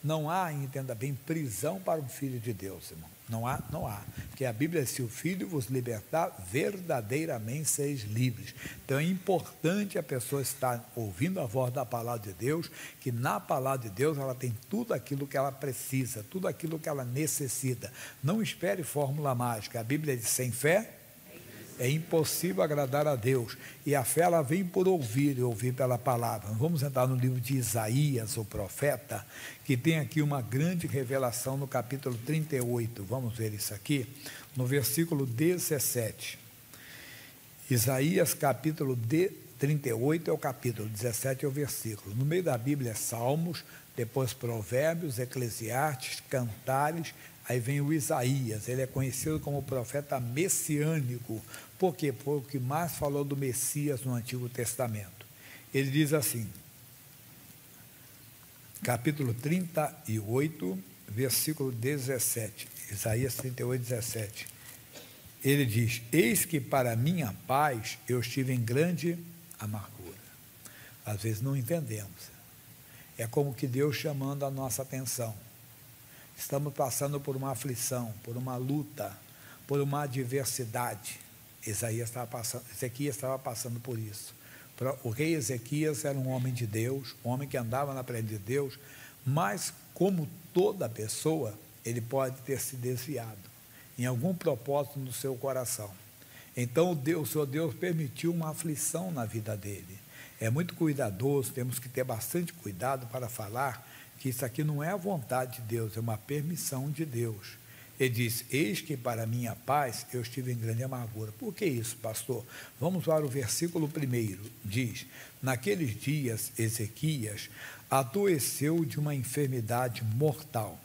Não há, entenda bem, prisão para um filho de Deus, irmão. Não há, não há. Porque a Bíblia diz: se o Filho vos libertar, verdadeiramente seis livres. Então é importante a pessoa estar ouvindo a voz da palavra de Deus, que na palavra de Deus ela tem tudo aquilo que ela precisa, tudo aquilo que ela necessita. Não espere fórmula mágica. A Bíblia diz: sem fé é impossível agradar a Deus. E a fé, ela vem por ouvir, e ouvir pela palavra. Vamos entrar no livro de Isaías, o profeta, que tem aqui uma grande revelação no capítulo 38. Vamos ver isso aqui, no versículo 17. Isaías, capítulo 38 é o capítulo, 17 é o versículo. No meio da Bíblia é Salmos, depois Provérbios, Eclesiastes, Cantares. Aí vem o Isaías, ele é conhecido como profeta messiânico. Por quê? Foi o que mais falou do Messias no Antigo Testamento. Ele diz assim, capítulo 38, versículo 17, Isaías 38, 17. Ele diz: eis que para minha paz eu estive em grande amargura. Às vezes não entendemos. É como que Deus chamando a nossa atenção. Estamos passando por uma aflição, por uma luta, por uma adversidade. Ezequias estava passando por isso. O rei Ezequias era um homem de Deus, um homem que andava na presença de Deus, mas como toda pessoa, ele pode ter se desviado em algum propósito no seu coração. Então o Senhor Deus permitiu uma aflição na vida dele. É muito cuidadoso, temos que ter bastante cuidado para falar que isso aqui não é a vontade de Deus, é uma permissão de Deus. Ele diz: eis que para minha paz eu estive em grande amargura. Por que isso, pastor? Vamos para o versículo 1. Diz: naqueles dias Ezequias adoeceu de uma enfermidade mortal,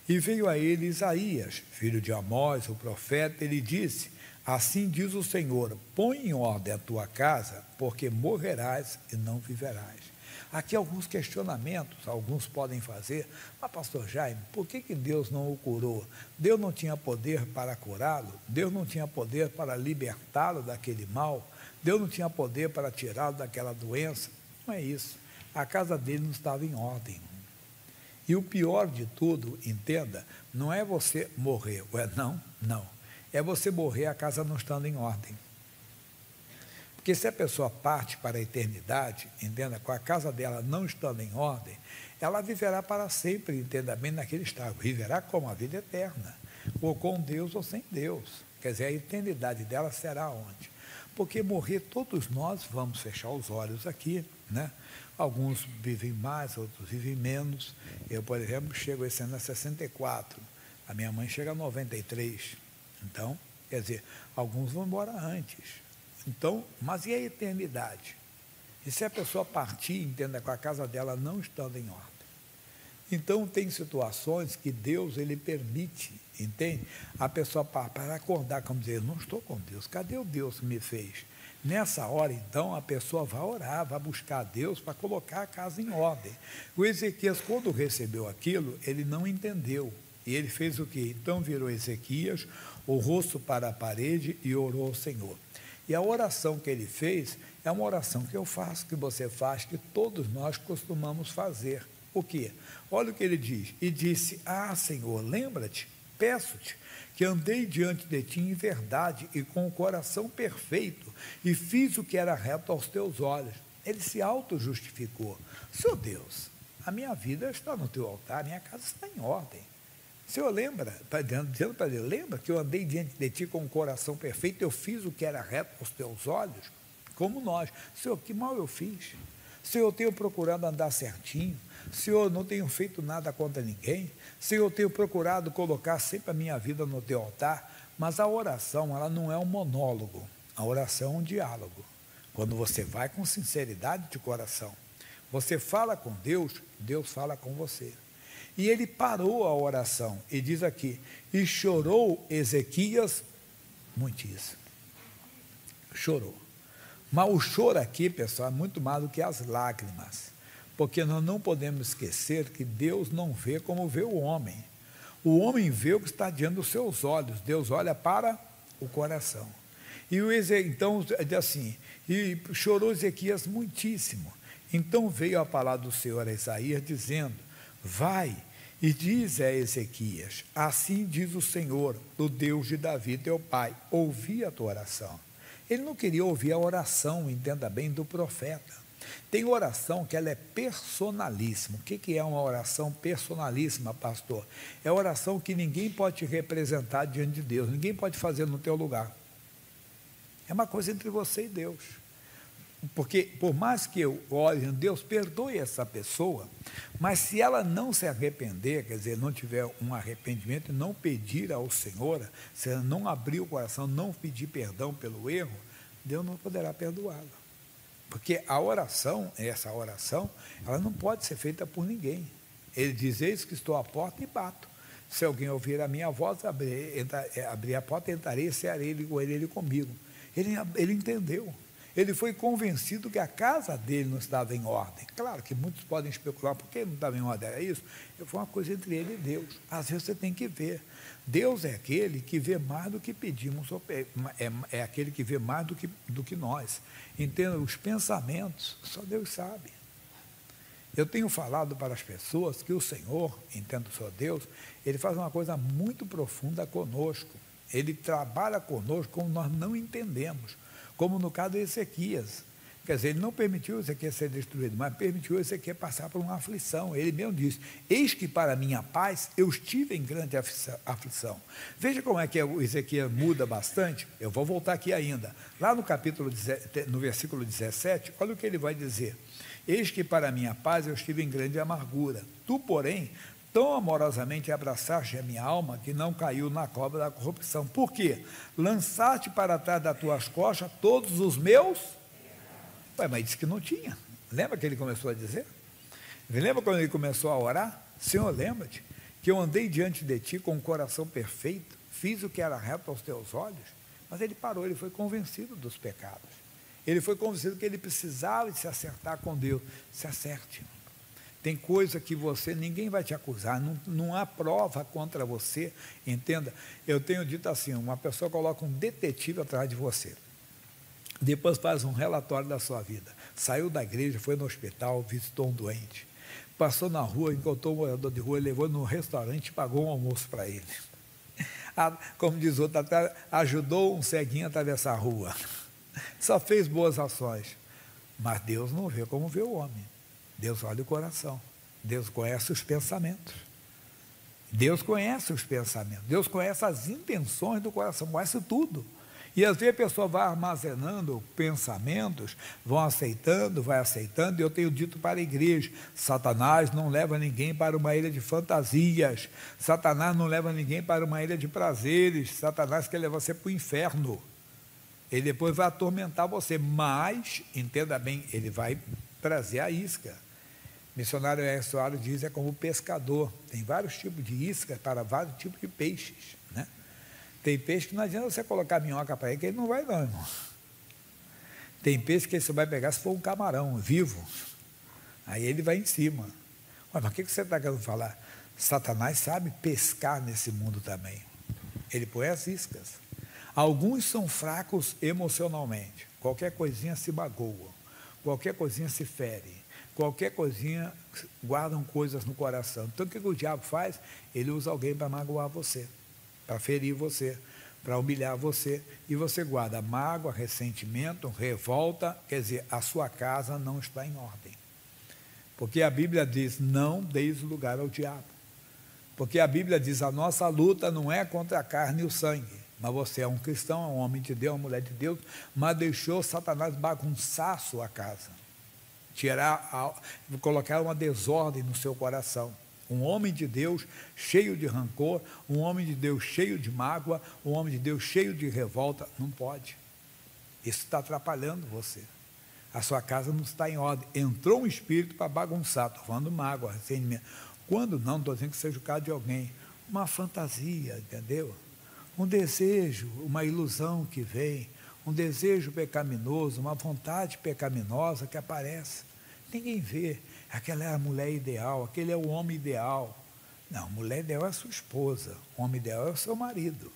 e veio a ele Isaías, filho de Amós, o profeta. Ele disse: assim diz o Senhor, põe em ordem a tua casa, porque morrerás e não viverás. Aqui alguns questionamentos, alguns podem fazer: mas pastor Jaime, por que Deus não o curou? Deus não tinha poder para curá-lo? Deus não tinha poder para libertá-lo daquele mal? Deus não tinha poder para tirá-lo daquela doença? Não é isso. A casa dele não estava em ordem. E o pior de tudo, entenda, não é você morrer, não. É você morrer a casa não estando em ordem. Porque se a pessoa parte para a eternidade, entenda, com a casa dela não estando em ordem, ela viverá para sempre, entenda bem, naquele estado. Viverá como a vida eterna, ou com Deus ou sem Deus. Quer dizer, a eternidade dela será onde? Porque morrer, todos nós vamos fechar os olhos aqui, né? Alguns vivem mais, outros vivem menos. Eu, por exemplo, chego esse ano a 64, a minha mãe chega a 93. Então, quer dizer, alguns vão embora antes. Então, mas e a eternidade? E se a pessoa partir, entenda, com a casa dela não estando em ordem? Então, tem situações que Deus, ele permite, entende? A pessoa para acordar, como dizer: não estou com Deus, cadê o Deus que me fez? Nessa hora, então, a pessoa vai orar, vai buscar a Deus para colocar a casa em ordem. O Ezequias, quando recebeu aquilo, ele não entendeu. E ele fez o quê? Então virou Ezequias o rosto para a parede e orou ao Senhor. E a oração que ele fez é uma oração que eu faço, que você faz, que todos nós costumamos fazer. O quê? Olha o que ele diz. E disse: ah, Senhor, lembra-te, peço-te, que andei diante de ti em verdade e com o coração perfeito, e fiz o que era reto aos teus olhos. Ele se auto-justificou. Senhor Deus, a minha vida está no teu altar, a minha casa está em ordem. Senhor, lembra, dizendo para ele: lembra que eu andei diante de ti com o coração perfeito, eu fiz o que era reto aos teus olhos, como nós. Senhor, que mal eu fiz? Senhor, eu tenho procurado andar certinho. Senhor, não tenho feito nada contra ninguém. Senhor, eu tenho procurado colocar sempre a minha vida no teu altar. Mas a oração, ela não é um monólogo, a oração é um diálogo. Quando você vai com sinceridade de coração, você fala com Deus, Deus fala com você. E ele parou a oração, e diz aqui: e chorou Ezequias muitíssimo. Chorou. Mas o choro aqui, pessoal, é muito mais do que as lágrimas, porque nós não podemos esquecer que Deus não vê como vê o homem. O homem vê o que está diante dos seus olhos, Deus olha para o coração. E então, diz assim: e chorou Ezequias muitíssimo. Então veio a palavra do Senhor a Isaías, dizendo: vai E diz a Ezequias: assim diz o Senhor, o Deus de Davi, teu pai, ouvi a tua oração. Ele não queria ouvir a oração, entenda bem, do profeta. Tem oração que ela é personalíssima. O que é uma oração personalíssima, pastor? É a oração que ninguém pode te representar diante de Deus, ninguém pode fazer no teu lugar. É uma coisa entre você e Deus. Porque, por mais que eu ore, Deus perdoe essa pessoa, mas se ela não se arrepender, quer dizer, não tiver um arrependimento e não pedir ao Senhor, se ela não abrir o coração, não pedir perdão pelo erro, Deus não poderá perdoá-la. Porque a oração, essa oração, ela não pode ser feita por ninguém. Ele diz: eis que estou à porta e bato. Se alguém ouvir a minha voz, abrir a porta, entrarei e cearei ele comigo. Ele entendeu. Ele foi convencido que a casa dele não estava em ordem. Claro que muitos podem especular por que não estava em ordem, era isso. Foi uma coisa entre ele e Deus. Às vezes você tem que ver. Deus é aquele que vê mais do que pedimos, é aquele que vê mais do que nós. Entenda, os pensamentos, só Deus sabe. Eu tenho falado para as pessoas que o Senhor, entendo só Deus, Ele faz uma coisa muito profunda conosco. Ele trabalha conosco como nós não entendemos. Como no caso de Ezequias. Quer dizer, ele não permitiu Ezequias ser destruído, mas permitiu Ezequias passar por uma aflição. Ele mesmo disse: eis que para minha paz eu estive em grande aflição. Veja como é que o Ezequias muda bastante. Eu vou voltar aqui ainda. Lá no versículo 17, olha o que ele vai dizer: eis que para minha paz eu estive em grande amargura. Tu, porém, tão amorosamente abraçaste a minha alma que não caiu na cova da corrupção. Por quê? Lançaste para trás das tuas costas todos os meus... mas disse que não tinha. Lembra que ele começou a dizer? Lembra quando ele começou a orar? Senhor, lembra-te que eu andei diante de ti com um coração perfeito, fiz o que era reto aos teus olhos. Mas ele parou, ele foi convencido dos pecados. Ele foi convencido que ele precisava de se acertar com Deus. Se acerte. Tem coisa que ninguém vai te acusar, não há prova contra você, entenda. Eu tenho dito assim: uma pessoa coloca um detetive atrás de você, depois faz um relatório da sua vida, saiu da igreja, foi no hospital, visitou um doente, passou na rua, encontrou um morador de rua, levou no restaurante e pagou um almoço para ele. Como diz outro, ajudou um ceguinho a atravessar a rua, só fez boas ações. Mas Deus não vê como vê o homem. Deus olha o coração. Deus conhece os pensamentos. Deus conhece os pensamentos. Deus conhece as intenções do coração, conhece tudo. E às vezes a pessoa vai armazenando pensamentos, vai aceitando, e eu tenho dito para a igreja: Satanás não leva ninguém para uma ilha de fantasias, Satanás não leva ninguém para uma ilha de prazeres, Satanás quer levar você para o inferno. Ele depois vai atormentar você, mas, entenda bem, ele vai trazer a isca. Missionário R. Soares diz: é como pescador, tem vários tipos de isca para vários tipos de peixes, né? Tem peixe que não adianta você colocar minhoca para ele, que ele não vai não, irmão. Tem peixe que você vai pegar se for um camarão vivo, aí ele vai em cima. Mas o que você está querendo falar? Satanás sabe pescar nesse mundo também. Ele põe as iscas. Alguns são fracos emocionalmente, qualquer coisinha se magoa, qualquer coisinha se fere, qualquer coisinha guardam coisas no coração. Então o que o diabo faz? Ele usa alguém para magoar você, para ferir você, para humilhar você, e você guarda mágoa, ressentimento, revolta. Quer dizer, a sua casa não está em ordem, porque a Bíblia diz: não deis lugar ao diabo, porque a Bíblia diz: a nossa luta não é contra a carne e o sangue. Mas você é um cristão, é um homem de Deus, uma mulher de Deus, mas deixou Satanás bagunçar a sua casa, colocar uma desordem no seu coração. Um homem de Deus cheio de rancor, um homem de Deus cheio de mágoa, um homem de Deus cheio de revolta, não pode. Isso está atrapalhando você. A sua casa não está em ordem. Entrou um espírito para bagunçar. Estou falando mágoa, ressentimento. Quando não, estou dizendo que seja o caso de alguém. Uma fantasia, entendeu? Um desejo, uma ilusão que vem, um desejo pecaminoso, uma vontade pecaminosa que aparece. Ninguém vê. Aquela é a mulher ideal, aquele é o homem ideal. Não, mulher ideal é a sua esposa, homem ideal é o seu marido.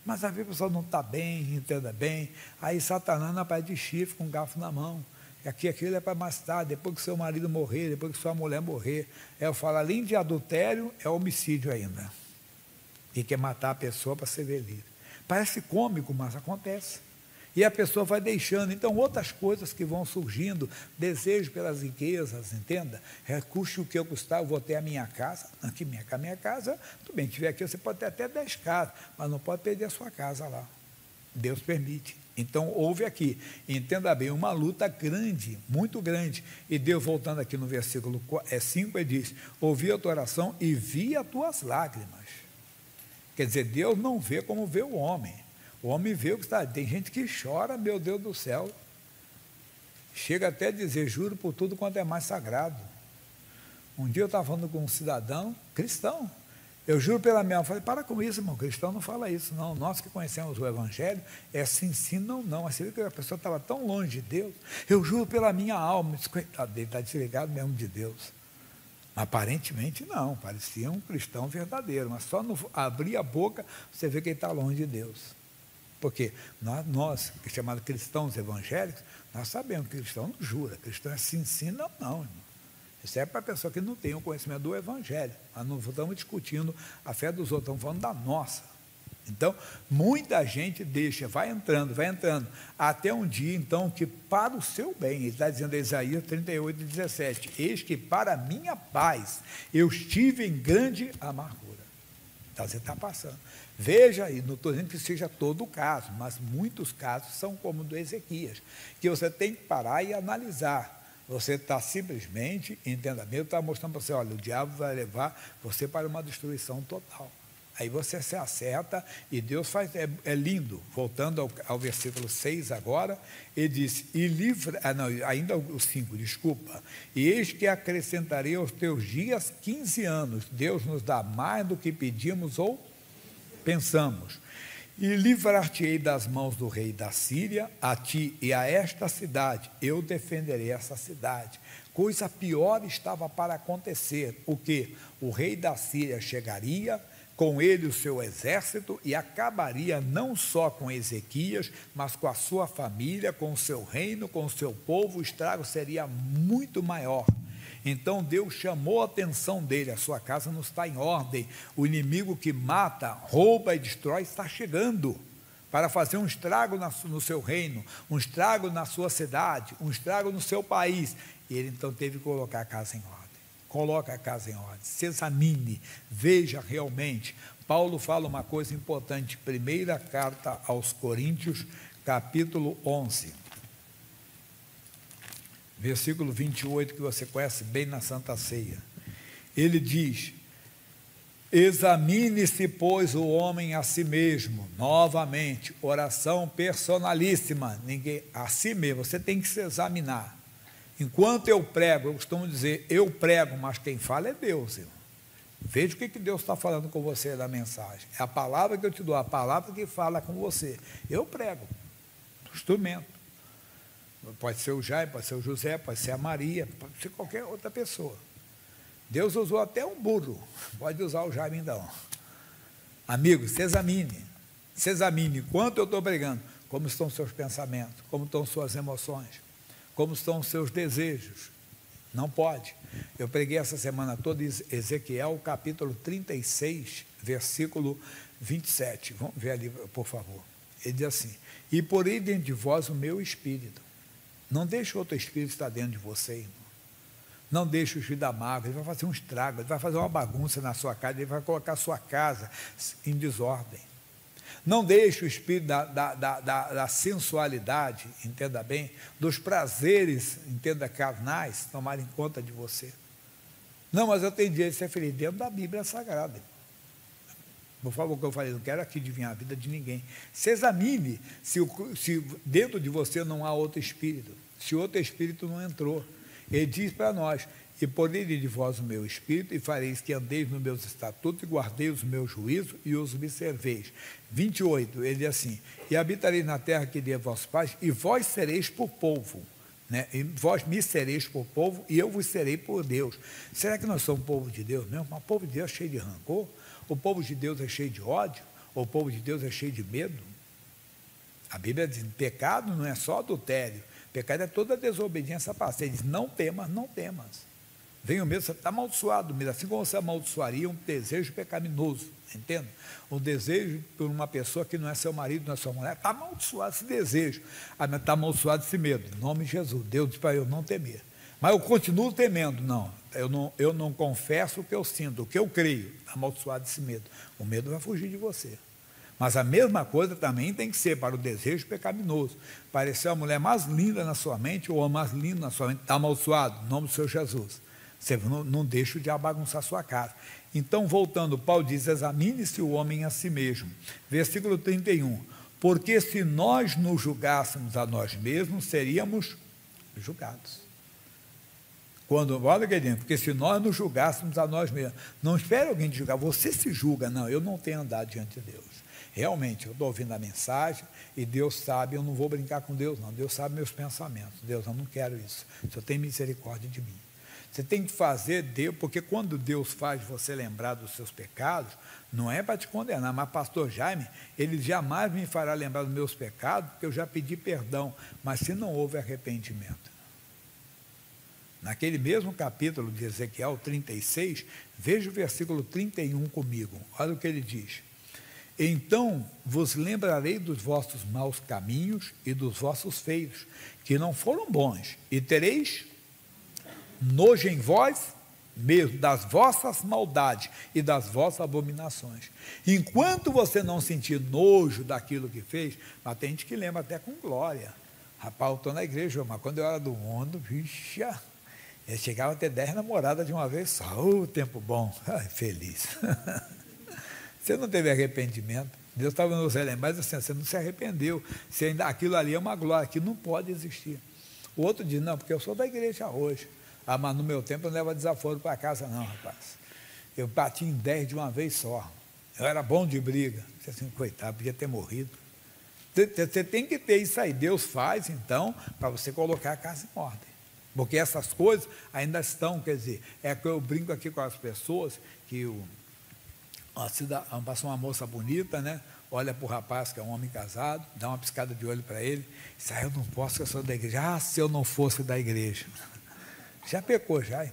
Mas às vezes a pessoa não está bem, entenda bem, aí Satanás na parte de chifre com um garfo na mão. que aquilo é para mais tarde, depois que seu marido morrer, depois que sua mulher morrer. Eu falo, além de adultério, é homicídio ainda. E quer matar a pessoa para ser livre. Parece cômico, mas acontece. E a pessoa vai deixando, então, outras coisas que vão surgindo, desejo pelas riquezas, entenda? Custe o que eu custar, eu vou ter a minha casa. Aqui, minha casa, tudo bem, tiver aqui, você pode ter até 10 casas, mas não pode perder a sua casa lá. Deus permite. Então, houve aqui, entenda bem, uma luta grande, muito grande. E Deus, voltando aqui no versículo 5, ele diz, ouvi a tua oração e vi as tuas lágrimas. Quer dizer, Deus não vê como vê o homem. O homem vê o que está. Tem gente que chora, meu Deus do céu. Chega até a dizer, juro por tudo quanto é mais sagrado. Um dia eu estava falando com um cidadão cristão. Eu juro pela minha alma. Falei, para com isso, irmão. Cristão não fala isso, não. Nós que conhecemos o Evangelho, é assim, sim, não, não. Mas você viu que a pessoa estava tão longe de Deus. Eu juro pela minha alma. Coitado dele, está desligado mesmo de Deus. Aparentemente não, parecia um cristão verdadeiro. Mas só no abrir a boca, você vê que ele está longe de Deus. Porque nós, que chamados cristãos evangélicos, nós sabemos que cristão não jura, cristão é sim, sim, não, não, irmão. Isso é para a pessoa que não tem o conhecimento do Evangelho. Nós não estamos discutindo a fé dos outros, estamos falando da nossa. Então, muita gente deixa, vai entrando, até um dia, então, que para o seu bem, ele está dizendo em Isaías 38, 17, eis que para a minha paz eu estive em grande amargura. Então, você está passando. Veja, e não estou dizendo que seja todo o caso, mas muitos casos são como o do Ezequias, que você tem que parar e analisar. Você está simplesmente, entenda mesmo, está mostrando para você, olha, o diabo vai levar você para uma destruição total. Aí você se acerta e Deus faz, é lindo. Voltando ao versículo 6 agora, ele diz, ainda o 5, desculpa. E eis que acrescentarei aos teus dias 15 anos. Deus nos dá mais do que pedimos ou pensamos. E livrar-te-ei das mãos do rei da Síria, a ti e a esta cidade. Eu defenderei essa cidade. Coisa pior estava para acontecer. O quê? O rei da Síria chegaria, com ele o seu exército, e acabaria não só com Ezequias, mas com a sua família, com o seu reino, com o seu povo. O estrago seria muito maior. Então Deus chamou a atenção dele, a sua casa não está em ordem, o inimigo que mata, rouba e destrói está chegando para fazer um estrago no seu reino, um estrago na sua cidade, um estrago no seu país. E ele então teve que colocar a casa em ordem. Coloca a casa em ordem, se examine, veja realmente. Paulo fala uma coisa importante, primeira carta aos Coríntios, capítulo 11, versículo 28, que você conhece bem na Santa Ceia. Ele diz, examine-se, pois, o homem a si mesmo, novamente, oração personalíssima, ninguém, a si mesmo, você tem que se examinar. Enquanto eu prego, eu costumo dizer, eu prego, mas quem fala é Deus, irmão. Veja o que Deus está falando com você na mensagem. É a palavra que eu te dou, a palavra que fala com você. Eu prego, instrumento. Pode ser o Jaime, pode ser o José, pode ser a Maria, pode ser qualquer outra pessoa. Deus usou até um burro, pode usar o Jaime então. Amigo, se examine, enquanto eu estou pregando, como estão seus pensamentos, como estão suas emoções, como estão os seus desejos. Não pode. Eu preguei essa semana toda Ezequiel, capítulo 36, versículo 27. Vamos ver ali, por favor. Ele diz assim, e porei dentro de vós o meu espírito. Não deixe outro espírito estar dentro de você, irmão. Não deixe o espírito da mágoa, ele vai fazer um estrago, ele vai fazer uma bagunça na sua casa, ele vai colocar a sua casa em desordem. Não deixe o espírito da sensualidade, entenda bem, dos prazeres, entenda, carnais, tomarem conta de você. Não, mas eu tenho direito de ser feliz dentro da Bíblia Sagrada. Por favor, o que eu falei, não quero aqui adivinhar a vida de ninguém. Se examine se dentro de você não há outro espírito, se outro espírito não entrou. Ele diz para nós, e porei de vós o meu espírito, e fareis que andeis nos meus estatutos, e guardeis os meus juízos, e os observeis. 28, ele diz assim, e habitareis na terra que dei a vossos pais, e vós sereis por povo, né? E vós me sereis por povo, e eu vos serei por Deus. Será que nós somos povo de Deus mesmo? Mas o povo de Deus é cheio de rancor? O povo de Deus é cheio de ódio? Ou o povo de Deus é cheio de medo? A Bíblia diz, pecado não é só adultério, Pecado é toda desobediência à palavra. Ele diz, não temas, não temas. Vem o medo, você está amaldiçoado mesmo, assim como você amaldiçoaria um desejo pecaminoso, entende? Um desejo por uma pessoa que não é seu marido, não é sua mulher, está amaldiçoado esse desejo, está amaldiçoado esse medo, em nome de Jesus. Deus diz para eu não temer, mas eu continuo temendo. Não, eu não confesso o que eu sinto, o que eu creio, está amaldiçoado esse medo. O medo vai fugir de você. Mas a mesma coisa também tem que ser para o desejo pecaminoso. Parecer a mulher mais linda na sua mente, ou o homem mais lindo na sua mente, está amaldiçoado, em nome do Senhor Jesus. Você não deixa o diabo bagunçar a sua casa. Então, voltando, Paulo diz, examine-se o homem a si mesmo. Versículo 31. Porque se nós nos julgássemos a nós mesmos, seríamos julgados. Olha o que ele diz, porque se nós nos julgássemos a nós mesmos, não espere alguém te julgar, você se julga. Não, eu não tenho andado diante de Deus. Realmente, eu estou ouvindo a mensagem e Deus sabe, eu não vou brincar com Deus, não. Deus sabe meus pensamentos. Deus, eu não quero isso. O Senhor tem misericórdia de mim. Você tem que fazer Deus, porque quando Deus faz você lembrar dos seus pecados, não é para te condenar, mas pastor Jaime, ele jamais me fará lembrar dos meus pecados, porque eu já pedi perdão, mas se não houve arrependimento. Naquele mesmo capítulo de Ezequiel 36, veja o versículo 31 comigo, olha o que ele diz. Então vos lembrarei dos vossos maus caminhos e dos vossos feios, que não foram bons, e tereis nojo em vós mesmo, das vossas maldades e das vossas abominações. Enquanto você não sentir nojo daquilo que fez, mas tem gente que lembra até com glória. Rapaz, eu estou na igreja, mas quando eu era do mundo, vixa, eu chegava a ter 10 namoradas de uma vez só. Tempo bom, feliz. Você não teve arrependimento. Deus estava nos relembrar, mas assim, você não se arrependeu. Você ainda, aquilo ali é uma glória que não pode existir. O outro diz, não, porque eu sou da igreja hoje. Ah, mas no meu tempo eu não levava desaforo para casa, não, rapaz. Eu bati em 10 de uma vez só. Eu era bom de briga. Você assim, coitado, podia ter morrido. Você tem que ter isso aí. Deus faz, então, para você colocar a casa em ordem. Porque essas coisas ainda estão, quer dizer, é que eu brinco aqui com as pessoas, que passou uma moça bonita, né? Olha para o rapaz, que é um homem casado, dá uma piscada de olho para ele, diz, eu não posso, que eu sou da igreja. Ah, se eu não fosse da igreja. Já pecou, já.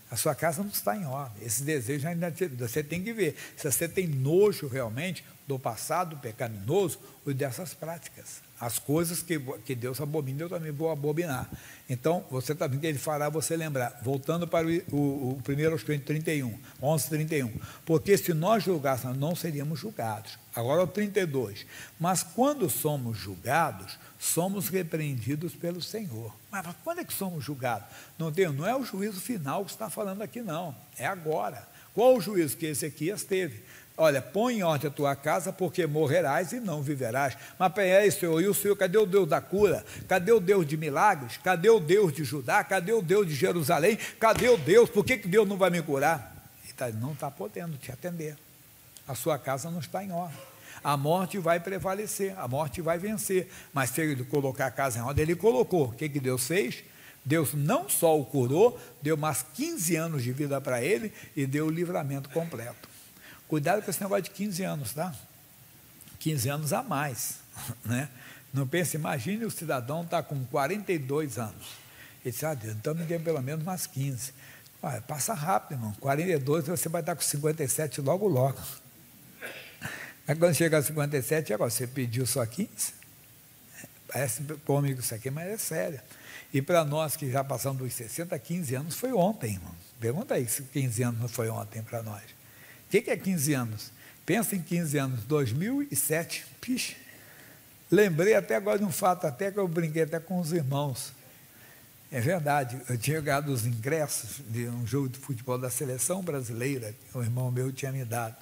A sua casa não está em ordem. Esse desejo ainda você tem que ver se você tem nojo realmente do passado pecaminoso ou dessas práticas. As coisas que Deus abomina, eu também vou abominar. Então, você está vendo que ele fará você lembrar. Voltando para o 1 Coríntios 31, 11, 31. Porque se nós julgássemos, não seríamos julgados. Agora o 32. Mas quando somos julgados, somos repreendidos pelo Senhor. Mas quando é que somos julgados? Não é o juízo final que está falando aqui, não. É agora. Qual o juízo que Ezequias teve? Olha, põe em ordem a tua casa, porque morrerás e não viverás. Mas peraí, Senhor, e o Senhor, cadê o Deus da cura? Cadê o Deus de milagres? Cadê o Deus de Judá? Cadê o Deus de Jerusalém? Cadê o Deus? Por que Deus não vai me curar? Ele não está podendo te atender. A sua casa não está em ordem. A morte vai prevalecer, a morte vai vencer. Mas se ele colocar a casa em ordem, ele colocou. O que Deus fez? Deus não só o curou, deu mais 15 anos de vida para ele e deu o livramento completo. Cuidado com esse negócio de 15 anos, tá? 15 anos a mais, né? Não pense, imagine o cidadão está com 42 anos. Ele disse, Deus, então me dê pelo menos mais 15. Passa rápido, irmão. 42 você vai estar com 57 logo, logo. Aí quando chegar a 57, agora você pediu só 15? Parece cômico isso aqui, mas é sério. E para nós que já passamos dos 60, 15 anos foi ontem, irmão. Pergunta aí se 15 anos não foi ontem para nós. O que é 15 anos? Pensa em 15 anos, 2007. Pixe, lembrei até agora de um fato, até que eu brinquei até com os irmãos. É verdade, eu tinha ganhado os ingressos de um jogo de futebol da seleção brasileira, que um irmão meu tinha me dado.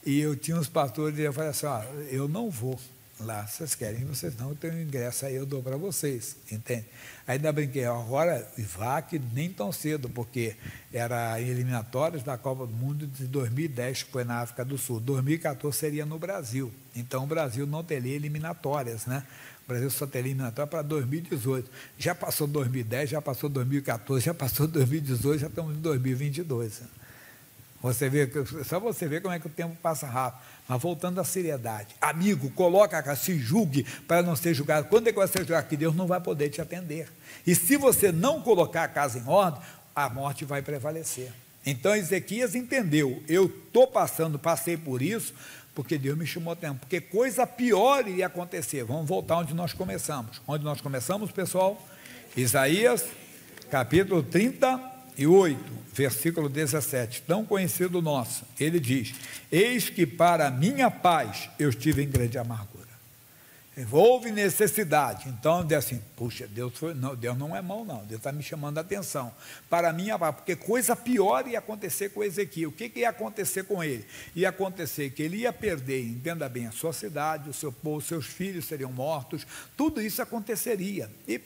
E eu tinha uns pastores e eu falei assim, eu não vou lá, vocês querem, vocês não, eu tenho um ingresso aí, eu dou para vocês, entende? Aí ainda brinquei, agora vá que nem tão cedo, porque era eliminatórias da Copa do Mundo de 2010, que foi na África do Sul, 2014 seria no Brasil, então o Brasil não teria eliminatórias, né? O Brasil só teria eliminatória para 2018, já passou 2010, já passou 2014, já passou 2018, já estamos em 2022, Só você vê como é que o tempo passa rápido. Mas voltando à seriedade. Amigo, coloca a casa, se julgue para não ser julgado. Quando é que vai ser julgado? Que Deus não vai poder te atender. E se você não colocar a casa em ordem, a morte vai prevalecer. Então Ezequias entendeu, eu passei por isso, porque Deus me chamou a tempo, porque coisa pior iria acontecer. Vamos voltar onde nós começamos. Onde nós começamos, pessoal? Isaías, capítulo 38, versículo 17, tão conhecido nosso. Ele diz: eis que para a minha paz eu estive em grande amargura. Houve necessidade. Então, diz assim, puxa, Deus não é mau não, Deus está me chamando a atenção, para mim, porque coisa pior ia acontecer com Ezequiel. O que ia acontecer com ele? Ia acontecer que ele ia perder, entenda bem, a sua cidade, o seu povo, seus filhos seriam mortos, tudo isso aconteceria, e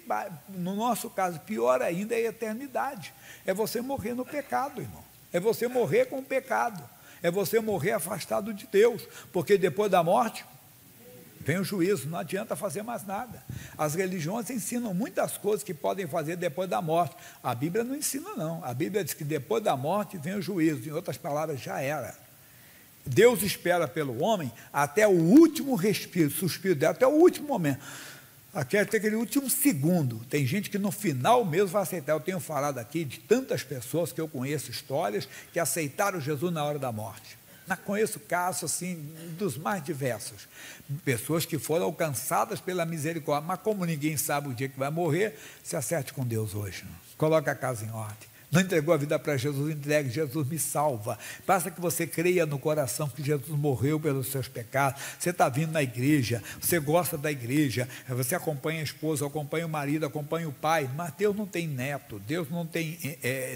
no nosso caso, pior ainda é a eternidade, é você morrer no pecado, irmão, é você morrer com o pecado, é você morrer afastado de Deus, porque depois da morte vem o juízo, não adianta fazer mais nada. As religiões ensinam muitas coisas que podem fazer depois da morte. A Bíblia não ensina não, a Bíblia diz que depois da morte vem o juízo, em outras palavras, já era. Deus espera pelo homem até o último respiro, suspiro dela, até o último momento, até aquele último segundo. Tem gente que no final mesmo vai aceitar. Eu tenho falado aqui de tantas pessoas que eu conheço, histórias, que aceitaram Jesus na hora da morte. Conheço casos assim, dos mais diversos, pessoas que foram alcançadas pela misericórdia, mas como ninguém sabe o dia que vai morrer, se acerte com Deus hoje, coloca a casa em ordem. Não entregou a vida para Jesus, entregue, Jesus me salva. Basta que você creia no coração que Jesus morreu pelos seus pecados. Você está vindo na igreja, você gosta da igreja, você acompanha a esposa, acompanha o marido, acompanha o pai, mas Deus não tem neto, Deus não tem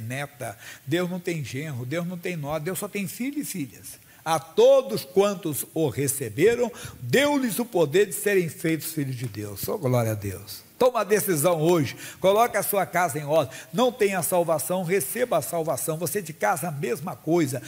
neta, Deus não tem genro, Deus não tem nora, Deus só tem filhos e filhas. A todos quantos o receberam, deu-lhes o poder de serem feitos filhos de Deus. Oh, glória a Deus. Toma a decisão hoje, coloque a sua casa em ordem. Não tenha salvação, receba a salvação. Você de casa, a mesma coisa.